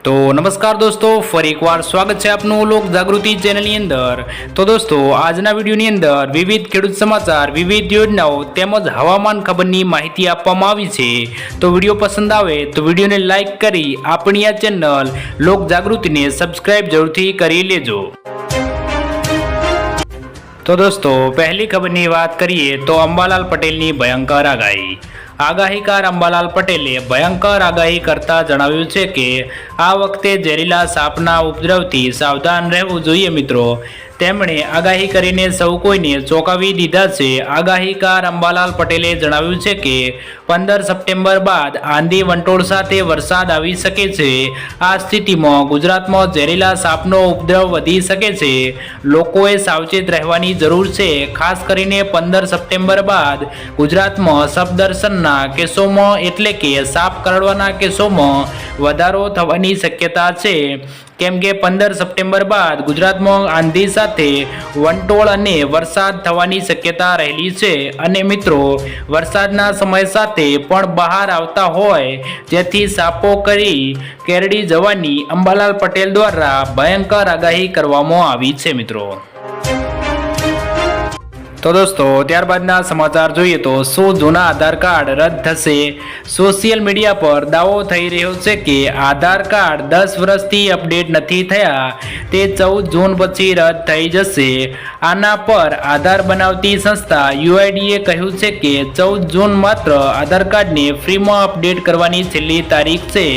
तो नमस्कार दोस्तों, फरी एक बार स्वागत है आपनु लोक जागृति चेनलની અંદર। तो दोस्तों, આજના વિડિયોની અંદર વિવિધ ખેડૂત સમાચાર, વિવિધ યોજનાઓ તેમજ હવામાન ખબરની માહિતી આપવામાં આવી છે। તો વિડિયો પસંદ આવે તો વિડિયોને લાઈક કરી આપણી આ ચેનલ લોક જાગૃતિને સબસ્ક્રાઇબ જરૂરથી કરી લેજો। तो दोस्तों, पहली खबरनी बात करिए तो अंबालाल पटेलनी भयंकर आगाही। आगाहीकार अंबालाल पटेले भयंकर आगाही करता जणाव्યું છે કે આ વખતે ઝેરીલા સાપના ઉપદ્રવથી સાવધાન રહેવું જોઈએ મિત્રો। તેમણે આગાહી કરીને સૌ કોઈને ચોંકાવી દીધા છે। આગાહીકાર અંબાલાલ પટેલે જણાવ્યું છે કે 15 સપ્ટેમ્બર બાદ આંધી વંટોળ સાથે વરસાદ આવી શકે છે। આ સ્થિતિમાં ગુજરાતમાં ઝેરીલા સાપનો ઉપદ્રવ વધી શકે છે। લોકોએ સાવચેત રહેવાની જરૂર છે। ખાસ કરીને 15 સપ્ટેમ્બર બાદ ગુજરાતમાં સફદર્શનના કેસોમાં એટલે કે સાપ કરડવાના કેસોમાં વધારો થવાની શક્યતા છે। કેમ કે 15 સપ્ટેમ્બર બાદ ગુજરાતમાં આંધી સાથે વંટોળ અને વરસાદ થવાની શક્યતા રહેલી છે। અને મિત્રો, વરસાદના સમય સાથે પણ બહાર આવતા હોય જેથી સાપો કરી કેરડી જવાની અંબાલાલ પટેલ દ્વારા ભયંકર આગાહી કરવામાં આવી છે મિત્રો। तो दोस्तों, ત્યારબાદના સમાચાર જોઈએ તો 100 જૂના આધાર કાર્ડ રદ થશે। સોશિયલ મીડિયા પર દાવો થઈ રહ્યો છે કે આધાર કાર્ડ 10 વર્ષથી અપડેટ નથી થયા તે 14 જૂન પછી રદ થઈ જશે। આના પર આધાર બનાવતી સંસ્થા યુઆઈડીએ કહ્યું છે કે 14 જૂન માત્ર આધાર કાર્ડને ફ્રીમાં અપડેટ કરવાની છેલ્લી તારીખ છે।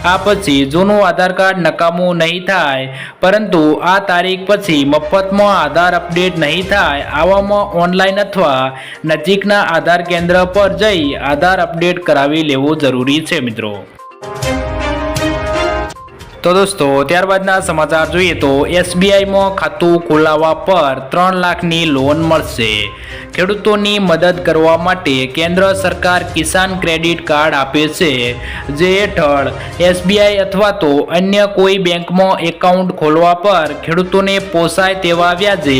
આ પછી જૂનું આધાર કાર્ડ નકામું નહીં થાય, પરંતુ આ તારીખ પછી મફતમાં આધાર અપડેટ નહીં થાય। આવામાં ऑनलाइन अथवा नजीकना आधार केंद्र पर जई आधार अपडेट करावी लेवो जरूरी है मित्रों। तो दोस्तों, ત્યારબાદના સમાચાર જોઈએ તો એસબીઆઈ માં ખાતું ખોલાવવા પર 3 લાખની લોન મળશે। ખેડૂતોની મદદ કરવા માટે કેન્દ્ર સરકાર કિસાન ક્રેડિટ કાર્ડ આપે છે, જે હેઠળ એસબીઆઈ અથવા તો અન્ય કોઈ બેંકમાં એકાઉન્ટ ખોલવા પર ખેડૂતોને પોસાય તેવા વ્યાજે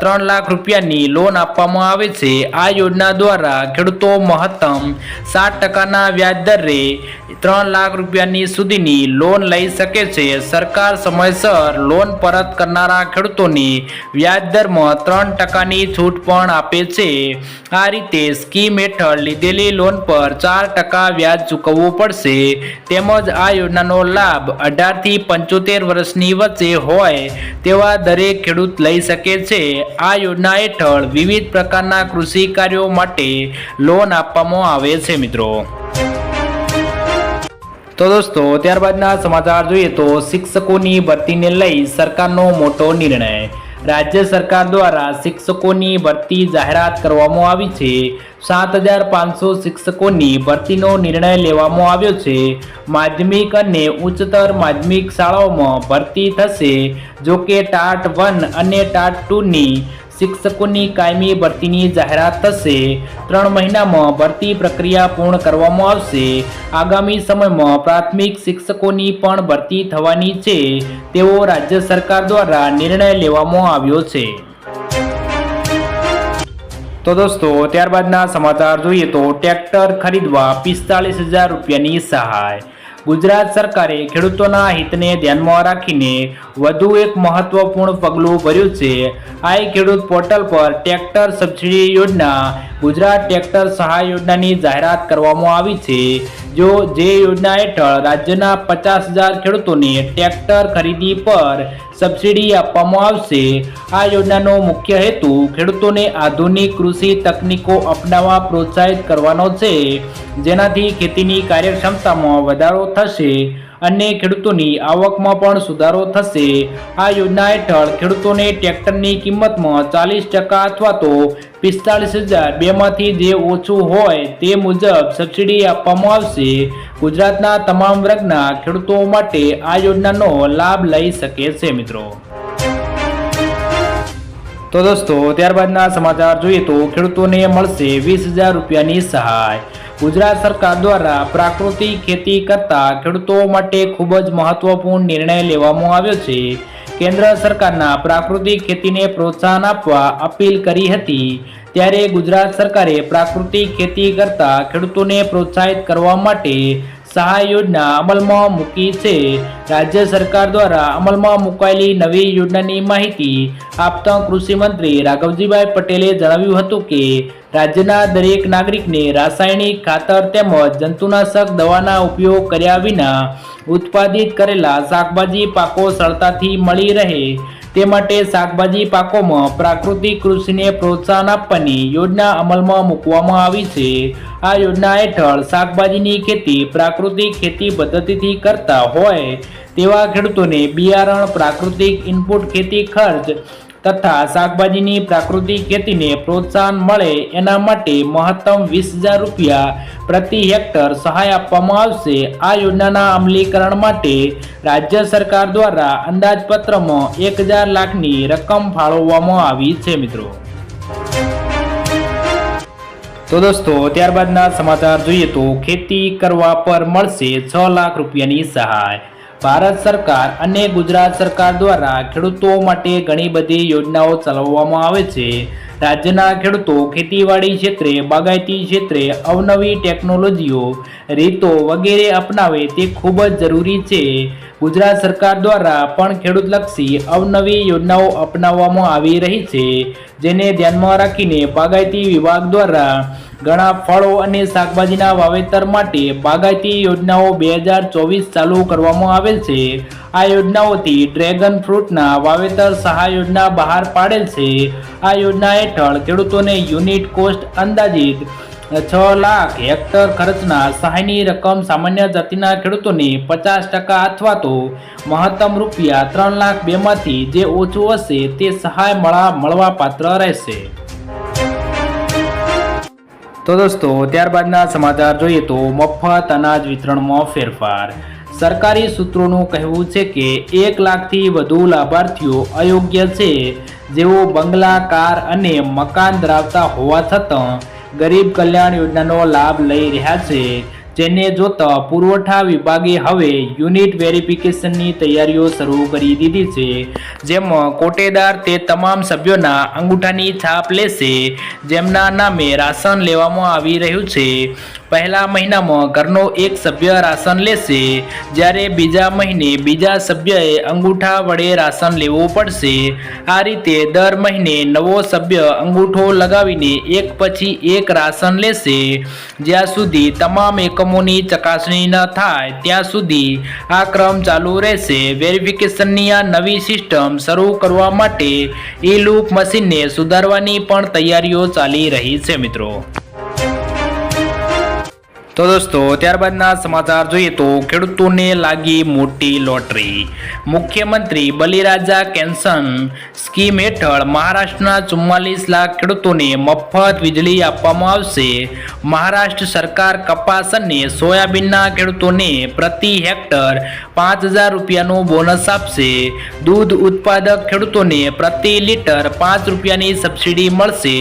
3 લાખ રૂપિયાની લોન આપવામાં આવે છે। આ યોજના દ્વારા ખેડૂતો મહત્તમ 7% વ્યાજ દરે 3 લાખ રૂપિયાની સુધીની લોન લઈ શકે છે। સરકાર સમયસર લોન પરત કરનારા ખેડૂતોને વ્યાજ દરમાં 3%ની છૂટ પણ આપે છે। આ રીતે સ્કીમ હેઠળ લીધેલી લોન પર 4% વ્યાજ ચૂકવવું પડશે। તેમજ આ યોજનાનો લાભ 18 થી 75 વર્ષની વચ્ચે હોય તેવા દરેક ખેડૂત લઈ શકે છે। આ યોજના હેઠળ વિવિધ પ્રકારના કૃષિ કાર્યો માટે લોન આપવામાં આવે છે મિત્રો। तो दोस्तों, ત્યારબાદના સમાચાર જોઈએ તો શિક્ષકોની ભરતીને લઈ સરકારનો મોટો નિર્ણય। राज्य सरकार द्वारा शिक्षकों भर्ती जाहेरात करवामां आवी छे। 7500 शिक्षकों भर्तीनो निर्णय लेवामां आव्यो छे। माध्यमिक अने उच्चतर माध्यमिक शाळाओमां भर्ती थशे। जो के टाट 1 अने टाट 2 नी शिक्षकों कायमी भर्ती जाहेरात थशे। 3 महीना में भर्ती प्रक्रिया पूर्ण करवामां आवशे। आगामी समय में प्राथमिक शिक्षकों पण भर्ती थवानी छे तेवो राज्य सरकार द्वारा निर्णय लेवामां आव्यो छे। तो दोस्तों, त्यारबादना समाचार जोईए तो ट्रेक्टर खरीदवा 45,000 रूपियानी सहाय। गुजरात सरकारे खेडूतोना हितने ध्यानमां राखीने वधु एक महत्वपूर्ण पगलुं भर्युं छे। आई खेडूत पोर्टल पर ट्रेक्टर सब्सिडी योजना गुजरात ट्रेक्टर सहाय योजनानी जाहेरात करवामां आवी छे। जे योजना हेठळ राज्यना 50,000 खेडूतोने ट्रेक्टर खरीदी पर सब्सिडी आपवामां आवशे। आ योजनानो मुख्य हेतु खेडूतोने आधुनिक कृषि तकनीको अपनाववा प्रोत्साहित करवानो छे, जेनाथी खेतीनी कार्यक्षमतामां વધારો થશે અને ખેડૂતોની આવકમાં પણ સુધારો થશે। આ યોજના હેઠળ ખેડૂતોને ટ્રેક્ટરની કિંમતમાં 40% અથવા તો 45,000 બેમાંથી જે ઓછું હોય તે મુજબ સબસિડી આપવામાં આવશે। ગુજરાતના તમામ વર્ગના ખેડૂતો માટે આ યોજનાનો લાભ લઈ શકે છે મિત્રો। तो दोस्तों, ત્યારબાદના સમાચાર જોઈએ તો ખેડૂતોને મળશે 20,000 રૂપિયાની સહાય। गुजरात सरकार द्वारा प्राकृतिक खेती करता खेडूतो माटे खूब ज महत्वपूर्ण निर्णय लेवामां आव्यो छे। केंद्र सरकारना प्राकृतिक खेतीने प्रोत्साहन आपवा अपील करी हती, त्यारे गुजरात सरकारे प्राकृतिक खेती करता खेडूतोने प्रोत्साहित करवा माटे સહાય યોજના અમલમાં મૂકી છે। રાજ્ય સરકાર દ્વારા અમલમાં મુકાયેલી નવી યોજનાની માહિતી આપતા કૃષિ મંત્રી રાઘવજીભાઈ પટેલે જણાવ્યું હતું કે રાજ્યના દરેક નાગરિકને રાસાયણિક ખાતર તેમજ જંતુનાશક દવાના ઉપયોગ કર્યા વિના ઉત્પાદિત કરેલા શાકભાજી પાકો સરળતાથી મળી રહે તે માટે શાકભાજી પાકોમાં પ્રાકૃતિક કૃષિને પ્રોત્સાહન આપવાની યોજના અમલમાં મૂકવામાં આવી છે। આ યોજના હેઠળ શાકભાજીની ખેતી પ્રાકૃતિક ખેતી પદ્ધતિથી કરતા હોય તેવા ખેડૂતોને બિયારણ, પ્રાકૃતિક ઇનપુટ, ખેતી ખર્ચ તથા શાકભાજીની પ્રાકૃતિક ખેતીને પ્રોત્સાહન મળે એના માટે મહત્તમ 20,000 રૂપિયા પ્રતિ હેક્ટર સહાય આપવામાં આવશે। આ યોજનાના અમલીકરણ માટે રાજ્ય સરકાર દ્વારા અંદાજપત્રમાં 1,000 લાખની રકમ ફાળવવામાં આવી છે। મિત્રો તો દોસ્તો ત્યારબાદના સમાચાર જોઈએ તો ખેતી કરવા પર મળશે 6 લાખ રૂપિયાની સહાય। ભારત સરકાર અને ગુજરાત સરકાર દ્વારા ખેડૂતો માટે ઘણી બધી યોજનાઓ ચલાવવામાં આવે છે। રાજ્યના ખેડૂતો ખેતીવાડી ક્ષેત્રે, બાગાયતી ક્ષેત્રે અવનવી ટેકનોલોજીઓ, રીતો વગેરે અપનાવે તે ખૂબ જ જરૂરી છે। ગુજરાત સરકાર દ્વારા પણ ખેડૂતલક્ષી અવનવી યોજનાઓ અપનાવવામાં આવી રહી છે, જેને ધ્યાનમાં રાખીને બાગાયતી વિભાગ દ્વારા ઘણા ફળો અને શાકભાજીના વાવેતર માટે બાગાયતી યોજનાઓ 2024 ચાલુ કરવામાં આવેલ છે। આ યોજનાઓથી ડ્રેગન ફ્રૂટના વાવેતર સહાય યોજના બહાર પાડેલ છે। આ યોજના હેઠળ ખેડૂતોને યુનિટ કોસ્ટ અંદાજિત 6 લાખ હેક્ટર ખર્ચના સહાયની રકમ સામાન્ય જાતિના ખેડૂતોને 50% અથવા તો મહત્તમ રૂપિયા 3,02,000 માંથી જે ઓછું હશે તે સહાય મળવા પાત્ર રહેશે। તો દોસ્તો ત્યારબાદના સમાચાર જોઈએ તો મફત અનાજ વિતરણમાં ફેરફાર। સરકારી સૂત્રોનું કહેવું છે કે 1 લાખથી વધુ લાભાર્થીઓ અયોગ્ય છે, જેઓ બંગલા, કાર અને મકાન ધરાવતા હોવા છતાં ગરીબ કલ્યાણ યોજનાનો લાભ લઈ રહ્યા છે, જેને જોતા પુરવઠા વિભાગે હવે યુનિટ વેરિફિકેશનની તૈયારીઓ શરૂ કરી દીધી છે, જેમાં કોટેદાર તે તમામ સભ્યોના અંગૂઠાની છાપ લેશે જેમના નામે રાશન લેવામાં આવી રહ્યું છે। પહેલા મહિનામાં ઘરનો એક સભ્ય રાશન લેશે, જ્યારે બીજા મહિને બીજા સભ્યએ અંગૂઠા વડે રાશન લેવું પડશે। આ રીતે દર મહિને નવો સભ્ય અંગૂઠો લગાવીને એક પછી એક રાશન લેશે। જ્યાં સુધી તમામ એકમોની ચકાસણી ન થાય ત્યાં સુધી આ ક્રમ ચાલુ રહેશે। વેરિફિકેશનની આ નવી સિસ્ટમ શરૂ કરવા માટે ઈ-લૂપ મશીનને સુધારવાની પણ તૈયારીઓ ચાલી રહી છે। મિત્રો તો દોસ્તો ત્યારબાદના સમાચાર જોઈએ તો ખેડૂતોને લાગી મોટી લોટરી। મુખ્યમંત્રી બલિરાજા પેન્શન સ્કીમ હેઠળ મહારાષ્ટ્રના 44 લાખ ખેડૂતોને મફત વીજળી આપવામાં આવશે। મહારાષ્ટ્ર સરકાર કપાસ અને સોયાબીનના ખેડૂતોને પ્રતિ હેક્ટર 5,000 રૂપિયાનું બોનસ આપશે। દૂધ ઉત્પાદક ખેડૂતોને પ્રતિ લીટર 5 રૂપિયાની સબસિડી મળશે।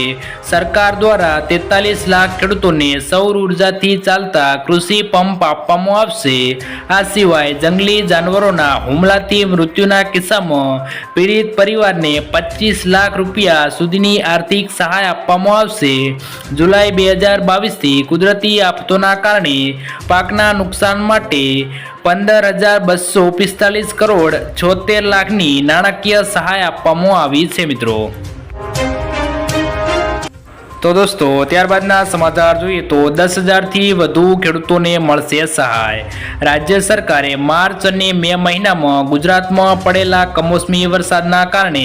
સરકાર દ્વારા 43 લાખ ખેડૂતોને સૌર ઉર્જાથી કૃષિ પંપ આપવામાં આવશે। આ સિવાય જંગલી જાનવરોના હુમલાથી મૃત્યુના કિસ્સામાં પીડિત પરિવારને 25 લાખ રૂપિયા સુધીની આર્થિક સહાય આપવામાં આવશે। જુલાઈ 2022 થી કુદરતી આફતોના કારણે પાકના નુકસાન માટે 15,245 કરોડ 76 લાખની નાણાકીય સહાય આપવામાં આવી છે। મિત્રો તો દોસ્તો ત્યારબાદના સમાચાર જોઈએ તો 10,000થી વધુ ખેડૂતોને મળશે સહાય। રાજ્ય સરકારે માર્ચ અને મે મહિનામાં ગુજરાતમાં પડેલા કમોસમી વરસાદના કારણે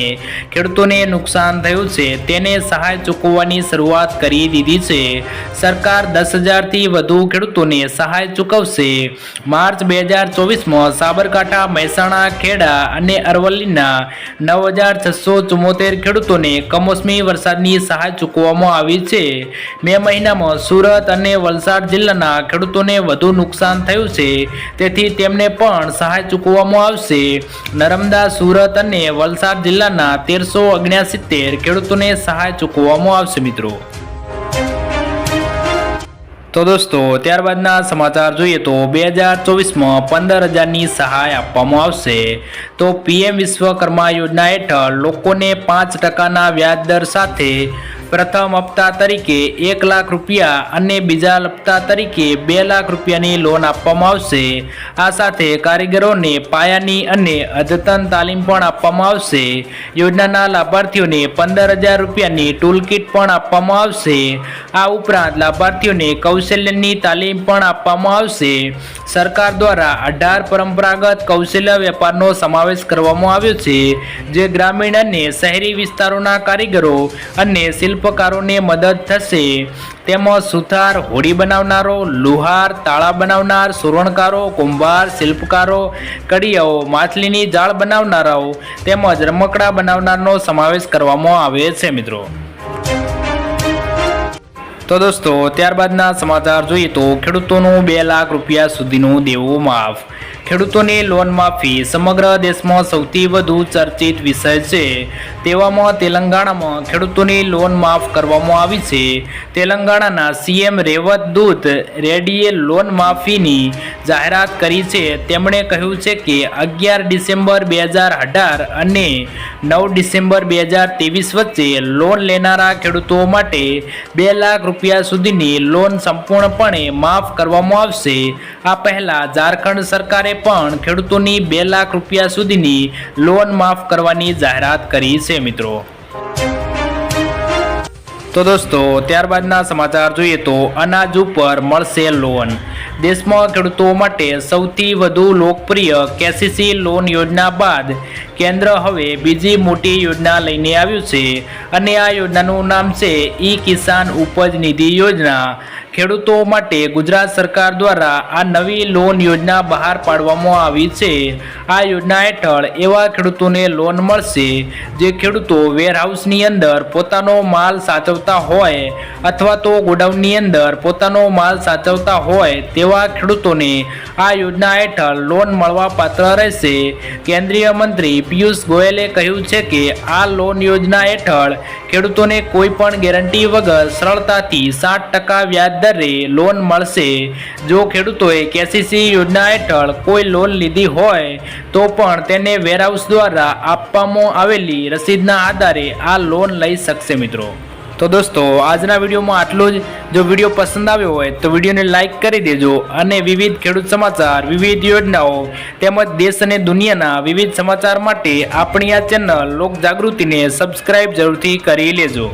ખેડૂતોને નુકસાન થયું છે, તેને સહાય ચૂકવવાની શરૂઆત કરી દીધી છે। સરકાર 10,000થી વધુ ખેડૂતોને સહાય ચૂકવશે। માર્ચ 2024માં સાબરકાંઠા, મહેસાણા, ખેડા અને અરવલ્લીના 9,674 ખેડૂતોને કમોસમી વરસાદની સહાય ચૂકવવામાં આવી છે। મે મહિનામાં સુરત અને વલસાડ જિલ્લાના ખેડૂતોને વધુ નુકસાન થયું છે, તેથી તેમને પણ સહાય ચૂકવવામાં આવશે। નર્મદા, સુરત અને વલસાડ જિલ્લાના 1,379 ખેડૂતોને સહાય ચૂકવવામાં આવશે। મિત્રો તો દોસ્તો ત્યારબાદના સમાચાર જોઈએ તો 2024માં 15,000ની સહાય આપવામાં આવશે। તો પીએમ વિશ્વકર્મા યોજના હેઠળ લોકોને 5%ના વ્યાજ દર સાથે પ્રથમ હપ્તા તરીકે 1 લાખ રૂપિયા અને બીજા હપ્તા તરીકે 2 લાખ રૂપિયાની લોન આપવામાં આવશે। આ સાથે કારીગરોને પાયાની અને અદ્યતન તાલીમ પણ આપવામાં આવશે। યોજનાના લાભાર્થીઓને 15,000 રૂપિયાની ટૂલ કિટ પણ આપવામાં આવશે। આ ઉપરાંત લાભાર્થીઓને કૌશલ્યની તાલીમ પણ આપવામાં આવશે। સરકાર દ્વારા 18 પરંપરાગત કૌશલ્ય વેપારનો સમાવેશ કરવામાં આવ્યો છે, જે ગ્રામીણ અને શહેરી વિસ્તારોના કારીગરો અને શિલ્પકારોને મદદ થશે। તેમાં સુથાર, હોડી બનાવનારો, લુહાર, તાળા બનાવનાર, સુરણકારો, કુંભાર, શિલ્પકારો, કડિયાઓ, માછલીની જાળ બનાવનારાઓ તેમજ રમકડા બનાવનારનો સમાવેશ કરવામાં આવે છે મિત્રો। તો દોસ્તો, ત્યારબાદના સમાચાર જોઈએ તો ખેડૂતોનું 2 લાખ રૂપિયા સુધીનું દેવું માફ। ખેડૂતોની લોન માફી સમગ્ર દેશમાં સૌથી વધુ ચર્ચિત વિષય છે। તેવામાં તેલંગાણામાં ખેડૂતોની લોન માફ કરવામાં આવી છે। તેલંગાણાના સીએમ રેવત દૂત રેડ્ડીએ લોન માફીની જાહેરાત કરી છે। તેમણે કહ્યું છે કે 11 ડિસેમ્બર 2018 અને 9 ડિસેમ્બર 2023 વચ્ચે લોન લેનારા ખેડૂતો માટે 2 લાખ રૂપિયા સુધીની લોન સંપૂર્ણપણે માફ કરવામાં આવશે। આ પહેલા ઝારખંડ સરકારે પણ ખેડૂતોની 2 લાખ રૂપિયા સુધીની લોન માફ કરવાની જાહેરાત કરી છે મિત્રો। તો દોસ્તો, ત્યારબાદના સમાચાર જોઈએ તો અનાજ ઉપર મળશે લોન। દેશમાં ખેડૂતો માટે સૌથી વધુ લોકપ્રિય કેસીસી લોન યોજના બાદ કેન્દ્ર હવે બીજી મોટી યોજના લઈને આવ્યું છે અને આ યોજનાનું નામ છે ઈ કિસાન ઉપજ નિધિ યોજના। ખેડૂતો માટે ગુજરાત સરકાર દ્વારા આ નવી લોન યોજના બહાર પાડવામાં આવી છે। આ યોજના હેઠળ એવા ખેડૂતોને લોન મળશે જે ખેડૂતો વેરહાઉસની અંદર પોતાનો માલ સાચવતા હોય અથવા તો ગોડાઉનની અંદર પોતાનો માલ સાચવતા હોય તેવા ખેડૂતોને આ યોજના હેઠળ લોન મળવા પાત્ર રહેશે। કેન્દ્રીય મંત્રી પિયુષ ગોયલે કહ્યું છે કે આ લોન યોજના હેઠળ ખેડૂતોને કોઈ પણ ગેરંટી વગર સરળતાથી 7% વ્યાજ દરે લોન મળશે। જો ખેડૂતોએ કેસીસી યોજના હેઠળ કોઈ લોન લીધી હોય તો પણ તેને વેરહાઉસ દ્વારા આપવામાં આવેલી રસીદના આધારે આ લોન લઈ શકશે મિત્રો। તો દોસ્તો, આજના વિડીયોમાં આટલું જ। જો વિડીયો પસંદ આવ્યો હોય તો વિડીયોને લાઇક કરી દેજો અને વિવિધ ખેડૂત સમાચાર, વિવિધ યોજનાઓ તેમજ દેશ અને દુનિયાના વિવિધ સમાચાર માટે આપણી આ ચેનલ લોક જાગૃતિને સબસ્ક્રાઇબ જરૂરથી કરી લેજો।